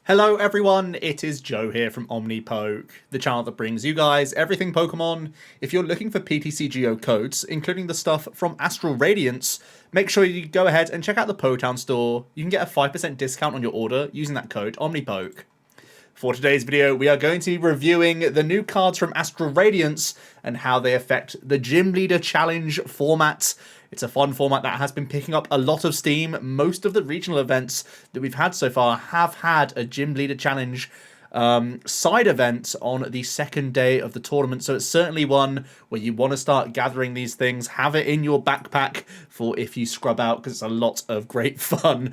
Hello everyone, it is Joe here from Omnipoke, the channel that brings you guys everything Pokemon. If you're looking for PTCGO codes, including the stuff from Astral Radiance, make sure you go ahead and check out the Potown store. You can get a 5% discount on your order using that code Omnipoke. For today's video, we are going to be reviewing the new cards from Astral Radiance and how they affect the Gym Leader Challenge format. It's a fun format that has been picking up a lot of steam. Most of the regional events that we've had so far have had a Gym Leader Challenge side event on the second day of the tournament, so it's certainly one where you want to start gathering these things, have it in your backpack for if you scrub out, because it's a lot of great fun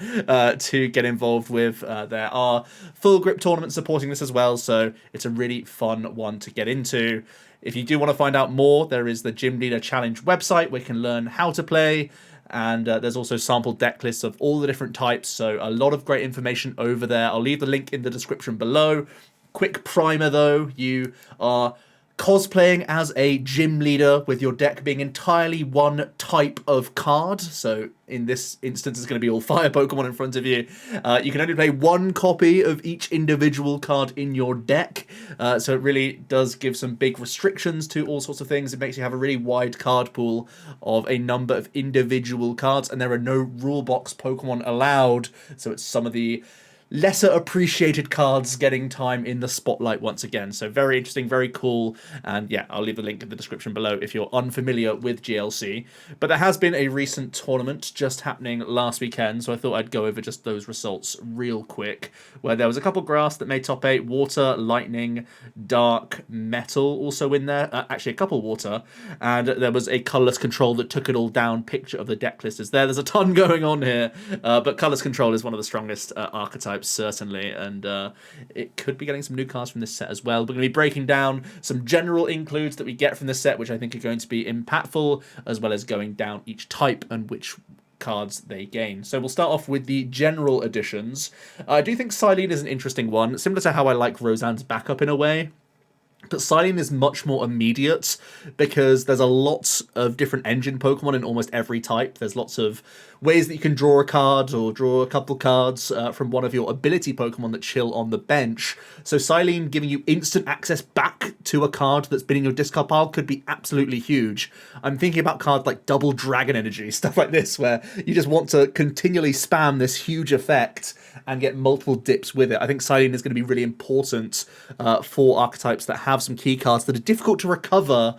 to get involved with. There are full grip tournaments supporting this as well, so it's a really fun one to get into. If you do want to find out more, there is the Gym Leader Challenge website where you can learn how to play. And there's also sample deck lists of all the different types, so a lot of great information over there. I'll leave the link in the description below. Quick primer though, you are cosplaying as a gym leader with your deck being entirely one type of card. So in this instance, it's going to be all fire Pokemon in front of you. You can only play one copy of each individual card in your deck. So it really does give some big restrictions to all sorts of things. It makes you have a really wide card pool of a number of individual cards, and there are no rule box Pokemon allowed. So it's some of the lesser appreciated cards getting time in the spotlight once again. So very interesting, very cool. And yeah, I'll leave the link in the description below if you're unfamiliar with GLC. But there has been a recent tournament just happening last weekend, so I thought I'd go over just those results real quick, where there was a couple grass that made top 8, water, lightning, dark, metal also in there. Actually, a couple water. And there was a colorless control that took it all down. Picture of the deck list is there. There's a ton going on here. But colorless control is one of the strongest archetypes, certainly, and it could be getting some new cards from this set as well. We're going to be breaking down some general includes that we get from this set, which I think are going to be impactful, as well as going down each type and which cards they gain. So we'll start off with the general additions. I do think Silene is an interesting one, similar to how I like Roseanne's backup in a way. But Silene is much more immediate because there's a lot of different engine Pokemon in almost every type. There's lots of ways that you can draw a card or draw a couple cards from one of your ability Pokemon that chill on the bench. So Silene giving you instant access back to a card that's been in your discard pile could be absolutely huge. I'm thinking about cards like Double Dragon Energy, stuff like this, where you just want to continually spam this huge effect and get multiple dips with it. I think Silene is going to be really important for archetypes that have some key cards that are difficult to recover.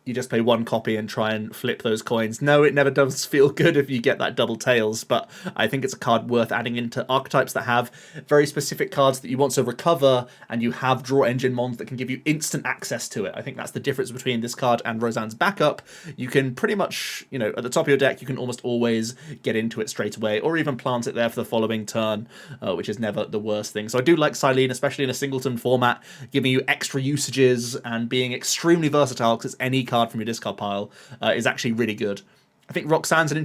You just play one copy and try and flip those coins. No, it never does feel good if you get that double tails, but I think it's a card worth adding into archetypes that have very specific cards that you want to recover, and you have draw engine mons that can give you instant access to it. I think that's the difference between this card and Roseanne's backup. You can pretty much, at the top of your deck, you can almost always get into it straight away, or even plant it there for the following turn, which is never the worst thing. So I do like Silene, especially in a singleton format, giving you extra usages and being extremely versatile, because any card from your discard pile is actually really good. I think Roxanne's an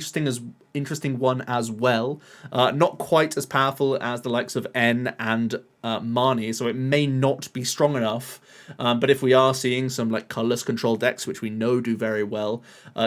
interesting one as well. Not quite as powerful as the likes of N and Marnie, so it may not be strong enough. But if we are seeing some like colorless control decks, which we know do very well,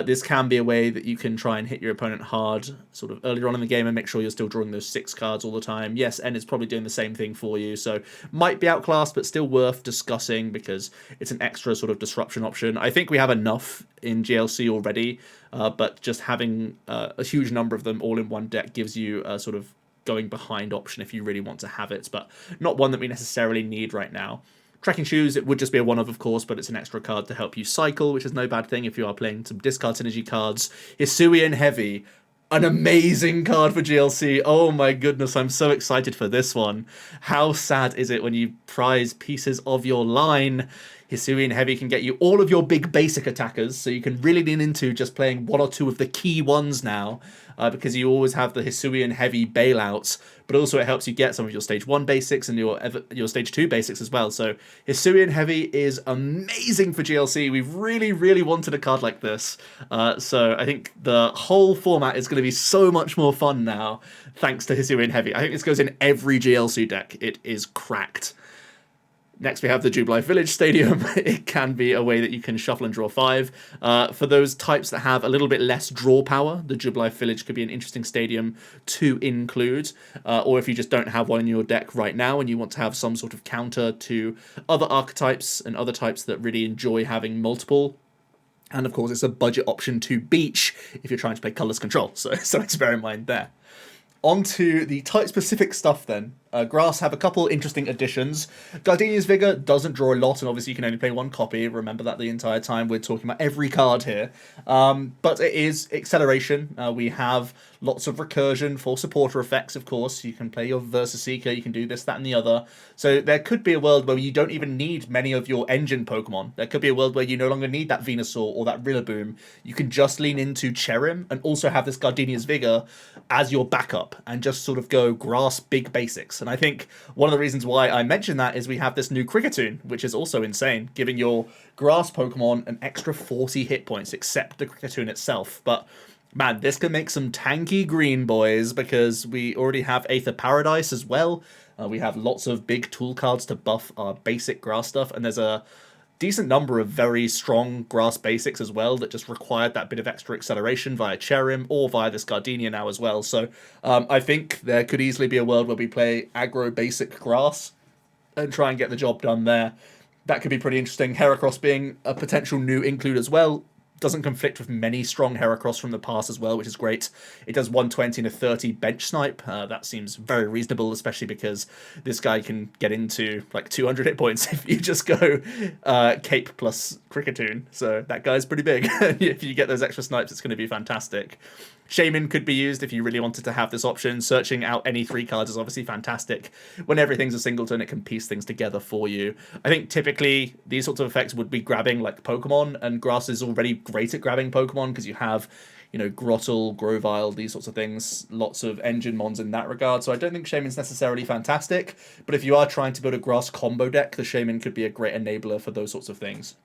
this can be a way that you can try and hit your opponent hard sort of earlier on in the game and make sure you're still drawing those 6 cards all the time. Yes, N is probably doing the same thing for you, so might be outclassed, but still worth discussing because it's an extra sort of disruption option. I think we have enough in GLC already, but just having a huge number of them all in one deck gives you a sort of going behind option if you really want to have it, but not one that we necessarily need right now. Trekking Shoes, it would just be a 1-of course, but it's an extra card to help you cycle, which is no bad thing if you are playing some discard synergy cards. Hisuian Heavy, an amazing card for GLC. Oh my goodness, I'm so excited for this one. How sad is it when you prize pieces of your line? Hisuian Heavy can get you all of your big basic attackers, so you can really lean into just playing 1 or 2 of the key ones now, because you always have the Hisuian Heavy bailouts, but also it helps you get some of your Stage 1 basics and your Stage 2 basics as well. So Hisuian Heavy is amazing for GLC. We've really, really wanted a card like this. So I think the whole format is going to be so much more fun now, thanks to Hisuian Heavy. I think this goes in every GLC deck. It is cracked. Next, we have the Jubilee Village Stadium. It can be a way that you can shuffle and draw 5. For those types that have a little bit less draw power, the Jubilee Village could be an interesting stadium to include. Or if you just don't have one in your deck right now and you want to have some sort of counter to other archetypes and other types that really enjoy having multiple. And of course, it's a budget option to Beach if you're trying to play Colorless Control. So to bear in mind there. On to the type-specific stuff then. Grass have a couple interesting additions. Gardenia's Vigor doesn't draw a lot, and obviously you can only play 1 copy. Remember that the entire time. We're talking about every card here. But it is acceleration. We have lots of recursion for supporter effects, of course. You can play your Versus Seeker, you can do this, that, and the other. So there could be a world where you don't even need many of your engine Pokemon. There could be a world where you no longer need that Venusaur or that Rillaboom. You can just lean into Cherim and also have this Gardenia's Vigor as your backup and just sort of go grass big basics. And I think one of the reasons why I mentioned that is we have this new Kricketune, which is also insane, giving your grass Pokemon an extra 40 hit points, except the Kricketune itself. But man, this can make some tanky green, boys, because we already have Aether Paradise as well. We have lots of big tool cards to buff our basic grass stuff, and there's a decent number of very strong grass basics as well that just required that bit of extra acceleration via Cherim or via this Gardenia now as well. So I think there could easily be a world where we play aggro basic grass and try and get the job done there. That could be pretty interesting. Heracross being a potential new include as well. Doesn't conflict with many strong Heracross from the past as well, which is great. It does 120 and a 30 bench snipe. That seems very reasonable, especially because this guy can get into like 200 hit points if you just go Cape plus Kricketune. So that guy's pretty big. If you get those extra snipes, it's going to be fantastic. Shaman could be used if you really wanted to have this option. Searching out any 3 cards is obviously fantastic. When everything's a singleton, it can piece things together for you. I think typically these sorts of effects would be grabbing like Pokemon, and Grass is already great at grabbing Pokemon because you have, you know, Grottle, Grovyle, these sorts of things. Lots of engine mons in that regard. So I don't think Shaman's necessarily fantastic, but if you are trying to build a Grass combo deck, the Shaman could be a great enabler for those sorts of things.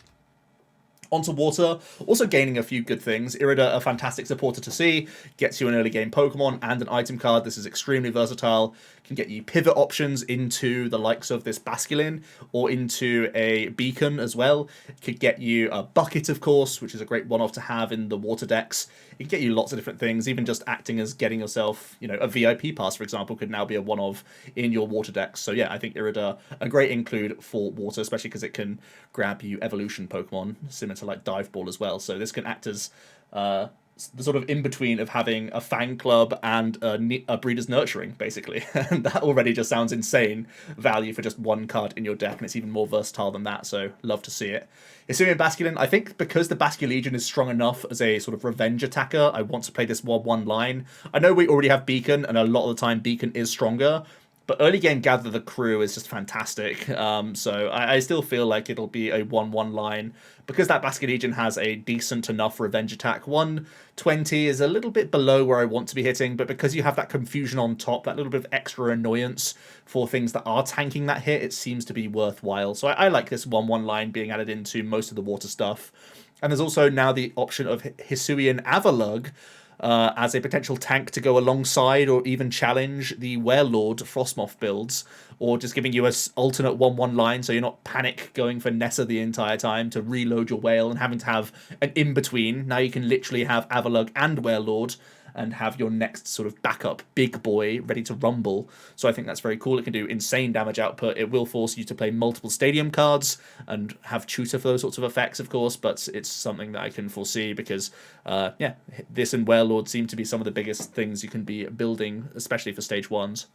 Onto Water, also gaining a few good things. Irida, a fantastic supporter to see, gets you an early game Pokemon and an item card. This is extremely versatile. Can get you pivot options into the likes of this Basculin or into a Beacon as well. Could get you a Bucket, of course, which is a great one-off to have in the Water decks. It can get you lots of different things, even just acting as getting yourself, you know, a VIP pass, for example, could now be a one-of in your Water decks. So yeah, I think Irida, a great include for Water, especially because it can grab you evolution Pokemon, similar to like Dive Ball as well. So this can act as the sort of in-between of having a Fang Club and a Breeder's Nurturing, basically. And that already just sounds insane value for just 1 card in your deck, and it's even more versatile than that, so love to see it. Hisuian Basculin, I think because the Basculegion is strong enough as a sort of revenge attacker, I want to play this 1/1 line. I know we already have Beacon, and a lot of the time Beacon is stronger, but early game Gather the Crew is just fantastic. So I still feel like it'll be a 1/1 line. Because that Basculegion has a decent enough revenge attack, 120 is a little bit below where I want to be hitting, but because you have that confusion on top, that little bit of extra annoyance for things that are tanking that hit, it seems to be worthwhile. So I like this 1/1 line being added into most of the Water stuff. And there's also now the option of Hisuian Avalugg, as a potential tank to go alongside or even challenge the Werelord Frostmoth builds, or just giving you a alternate 1/1 line so you're not panic going for Nessa the entire time to reload your whale and having to have an in-between. Now you can literally have Avalugg and Werelord and have your next sort of backup big boy ready to rumble. So I think that's very cool. It can do insane damage output. It will force you to play multiple stadium cards and have tutor for those sorts of effects, of course, but it's something that I can foresee because, yeah, this and Werelord seem to be some of the biggest things you can be building, especially for stage 1s.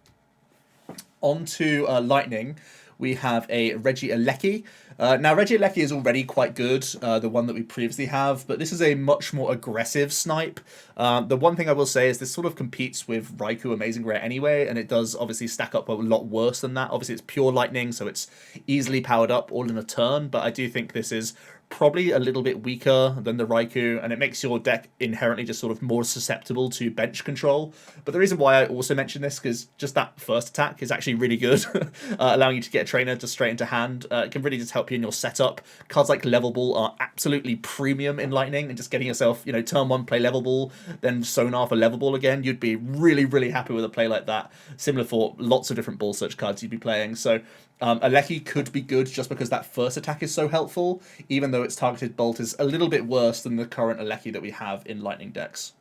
On to Lightning, we have a Regieleki. Now, Regieleki is already quite good, the one that we previously have, but this is a much more aggressive snipe. The one thing I will say is this sort of competes with Raikou Amazing Rare anyway, and it does obviously stack up a lot worse than that. Obviously, it's pure Lightning, so it's easily powered up all in a turn, but I do think this is probably a little bit weaker than the Raikou, and it makes your deck inherently just sort of more susceptible to bench control. But the reason why I also mention this, because just that first attack is actually really good, allowing you to get a trainer just straight into hand. It can really just help you in your setup. Cards like Level Ball are absolutely premium in Lightning, and just getting yourself, turn 1 play Level Ball, then Sonar for Level Ball again, you'd be really, really happy with a play like that. Similar for lots of different Ball Search cards you'd be playing. So Aleki could be good just because that first attack is so helpful, even though its targeted bolt is a little bit worse than the current Aleki that we have in Lightning decks.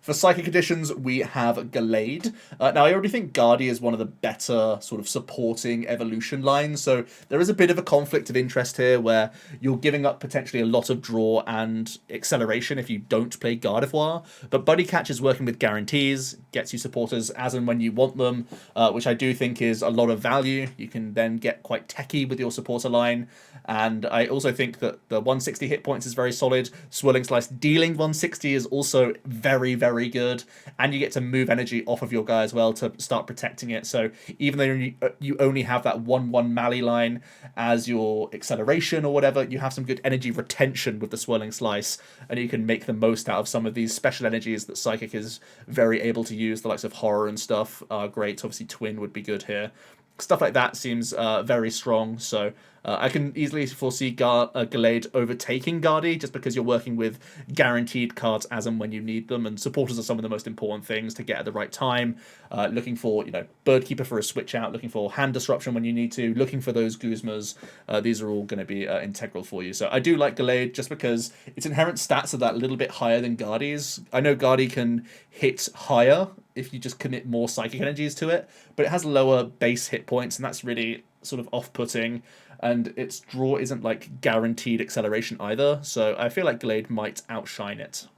For Psychic Editions, we have Gallade. Now, I already think Guardy is one of the better sort of supporting evolution lines, so there is a bit of a conflict of interest here where you're giving up potentially a lot of draw and acceleration if you don't play Gardevoir, but Buddy Catch is working with guarantees, gets you supporters as and when you want them, which I do think is a lot of value. You can then get quite techy with your supporter line, and I also think that the 160 hit points is very solid. Swirling Slice dealing 160 is also very, very good, and you get to move energy off of your guy as well to start protecting it. So even though you only have that 1/1 Mally line as your acceleration or whatever, you have some good energy retention with the Swirling Slice, and you can make the most out of some of these special energies that Psychic is very able to use. The likes of Horror and stuff are great. Obviously Twin would be good here. Stuff like that seems very strong, so I can easily foresee Gallade overtaking Guardy just because you're working with guaranteed cards as and when you need them, and supporters are some of the most important things to get at the right time. Looking for, Birdkeeper for a switch out, looking for hand disruption when you need to, looking for those Guzmas. These are all going to be integral for you. So I do like Gallade just because its inherent stats are that little bit higher than Guardy's. I know Guardy can hit higher if you just commit more psychic energies to it, but it has lower base hit points, and that's really sort of off-putting, and its draw isn't like guaranteed acceleration either, so I feel like Gallade might outshine it.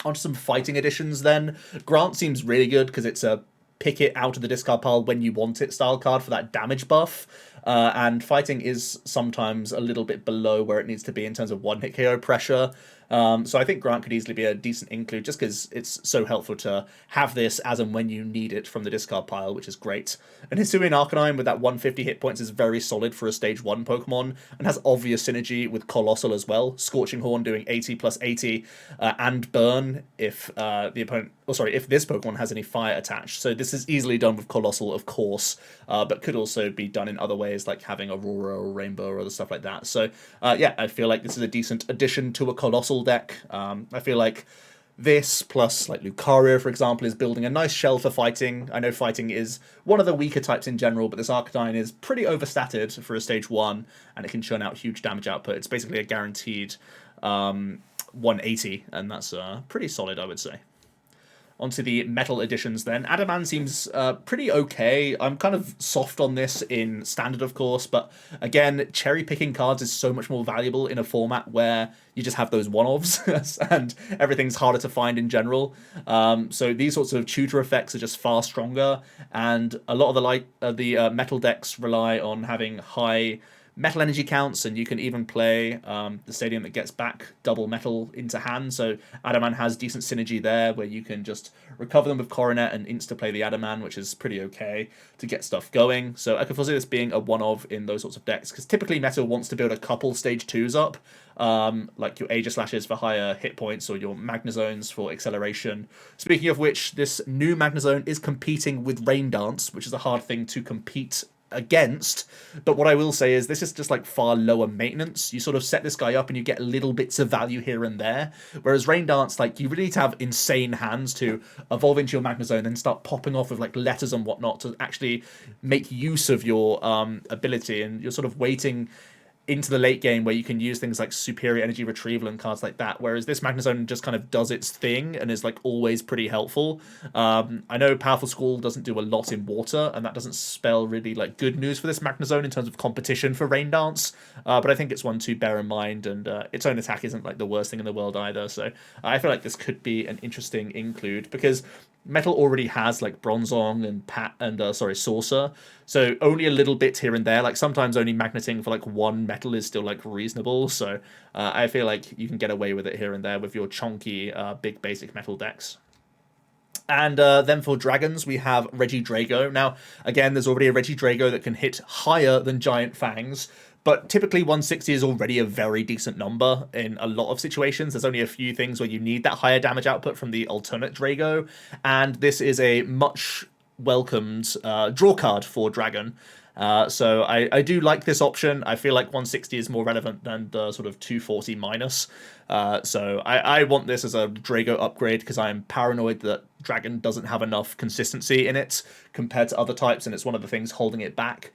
Onto some fighting additions then. Grant seems really good because it's a pick it out of the discard pile when you want it style card for that damage buff. And fighting is sometimes a little bit below where it needs to be in terms of one-hit KO pressure. So I think Grant could easily be a decent include just because it's so helpful to have this as and when you need it from the discard pile, which is great. And Hisuian Arcanine with that 150 hit points is very solid for a stage 1 Pokemon and has obvious synergy with Colossal as well. Scorching Horn doing 80 plus 80 and burn if if this Pokemon has any fire attached. So this is easily done with Colossal, of course, but could also be done in other ways like having Aurora or Rainbow or other stuff like that. So yeah, I feel like this is a decent addition to a Colossal deck. I feel like this plus like Lucario, for example, is building a nice shell for fighting. I know fighting is one of the weaker types in general, but this Arcanine is pretty overstatted for a stage 1, and it can churn out huge damage output. It's basically a guaranteed 180, and that's pretty solid, I would say. Onto the metal editions then. Adamant seems pretty okay. I'm kind of soft on this in standard, of course, but again, cherry-picking cards is so much more valuable in a format where you just have those one-offs and everything's harder to find in general. So these sorts of tutor effects are just far stronger, and a lot of the metal decks rely on having high metal energy counts, and you can even play the stadium that gets back double metal into hand. So Adamant has decent synergy there where you can just recover them with Coronet and insta-play the Adamant, which is pretty okay to get stuff going. So I can foresee this being a one-of in those sorts of decks, because typically Metal wants to build a couple stage 2s up, like your Aegislashes for higher hit points or your Magnezones for acceleration. Speaking of which, this new Magnezone is competing with Rain Dance, which is a hard thing to compete against, but what I will say is this is just like far lower maintenance. You sort of set this guy up and you get little bits of value here and there, whereas Rain Dance, like, you really need to have insane hands to evolve into your Magnezone and start popping off with like letters and whatnot to actually make use of your ability, and you're sort of waiting into the late game where you can use things like superior energy retrieval and cards like that, whereas this Magnezone just kind of does its thing and is like always pretty helpful. I know Powerful School doesn't do a lot in water, and that doesn't spell really like good news for this Magnezone in terms of competition for Rain Dance, but I think it's one to bear in mind, and its own attack isn't like the worst thing in the world either, so I feel like this could be an interesting include, because Metal already has like Bronzong and Saucer, so only a little bit here and there. Like sometimes only magneting for like one metal is still like reasonable. So I feel like you can get away with it here and there with your chunky big basic metal decks. And then for dragons, we have Regidrago. Now, again, there's already a Regidrago that can hit higher than Giant Fangs, but typically 160 is already a very decent number in a lot of situations. There's only a few things where you need that higher damage output from the alternate Drago, and this is a much welcomed draw card for Dragon. So I do like this option. I feel like 160 is more relevant than the sort of 240 minus. So I want this as a Drago upgrade because I'm paranoid that Dragon doesn't have enough consistency in it compared to other types, and it's one of the things holding it back.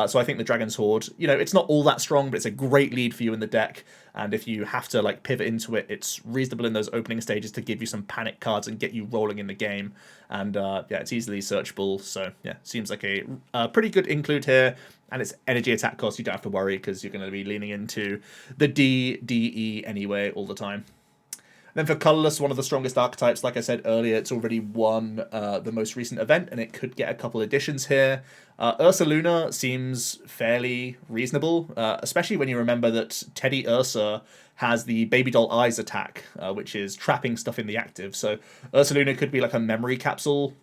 So I think the Dragon's Horde, you know, it's not all that strong, but it's a great lead for you in the deck. And if you have to like pivot into it, it's reasonable in those opening stages to give you some panic cards and get you rolling in the game. And yeah, it's easily searchable. So yeah, seems like a pretty good include here. And it's energy attack cost. You don't have to worry because you're going to be leaning into the D, D, E anyway all the time. Then for Colorless, one of the strongest archetypes, like I said earlier, it's already won the most recent event, and it could get a couple additions here. Ursaluna seems fairly reasonable, especially when you remember that Teddy Ursa has the Baby Doll Eyes attack, which is trapping stuff in the active. So Ursaluna could be like a memory capsule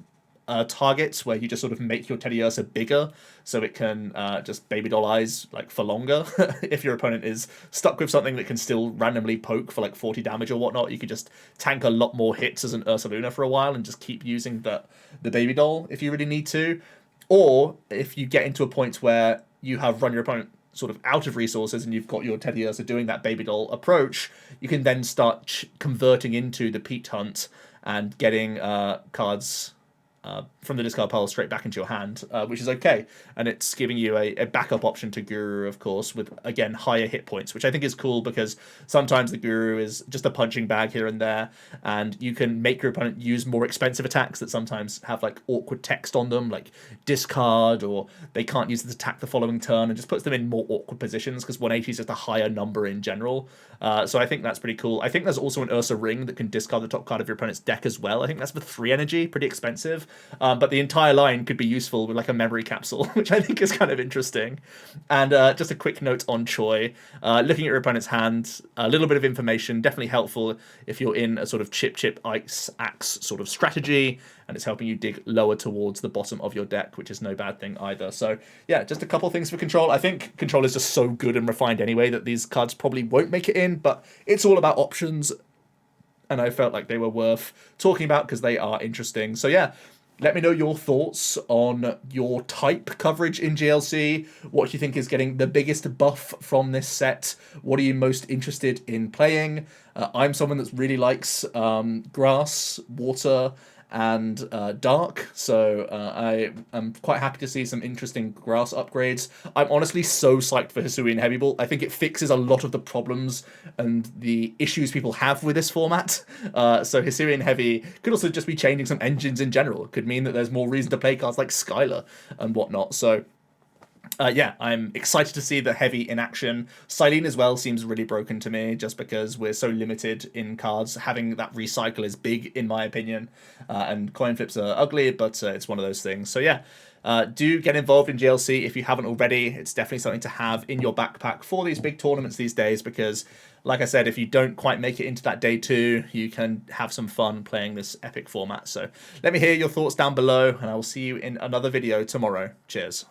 targets where you just sort of make your Teddy Ursa bigger so it can just Baby Doll Eyes like for longer. If your opponent is stuck with something that can still randomly poke for like 40 damage or whatnot, you could just tank a lot more hits as an Ursaluna for a while and just keep using the Baby Doll if you really need to. Or if you get into a point where you have run your opponent sort of out of resources and you've got your Teddy Ursa doing that Baby Doll approach, you can then start converting into the Pete Hunt and getting cards from the discard pile straight back into your hand, which is okay. And it's giving you a backup option to Guru, of course, with, again, higher hit points, which I think is cool because sometimes the Guru is just a punching bag here and there, and you can make your opponent use more expensive attacks that sometimes have, like, awkward text on them, like discard, or they can't use this attack the following turn, and just puts them in more awkward positions because 180 is just a higher number in general. So I think that's pretty cool. I think there's also an Ursa Ring that can discard the top card of your opponent's deck as well. I think that's for 3 energy, pretty expensive. But the entire line could be useful with like a memory capsule, which I think is kind of interesting. And just a quick note on Choi. Looking at your opponent's hand, a little bit of information, definitely helpful if you're in a sort of chip ice axe sort of strategy, and it's helping you dig lower towards the bottom of your deck, which is no bad thing either. So yeah, just a couple things for Control. I think Control is just so good and refined anyway that these cards probably won't make it in, but it's all about options, and I felt like they were worth talking about because they are interesting. So yeah, let me know your thoughts on your type coverage in GLC. What do you think is getting the biggest buff from this set? What are you most interested in playing? I'm someone that really likes grass, water, and dark, so I am quite happy to see some interesting grass upgrades. I'm honestly so psyched for Hisuian Heavy Ball. I think it fixes a lot of the problems and the issues people have with this format. So Hisuian Heavy could also just be changing some engines in general. It could mean that there's more reason to play cards like Skylar and whatnot. So yeah, I'm excited to see the Heavy in action. Silene as well seems really broken to me, just because we're so limited in cards. Having that recycle is big, in my opinion. And coin flips are ugly, but it's one of those things. So yeah, do get involved in GLC if you haven't already. It's definitely something to have in your backpack for these big tournaments these days, because like I said, if you don't quite make it into that day 2, you can have some fun playing this epic format. So let me hear your thoughts down below, and I will see you in another video tomorrow. Cheers.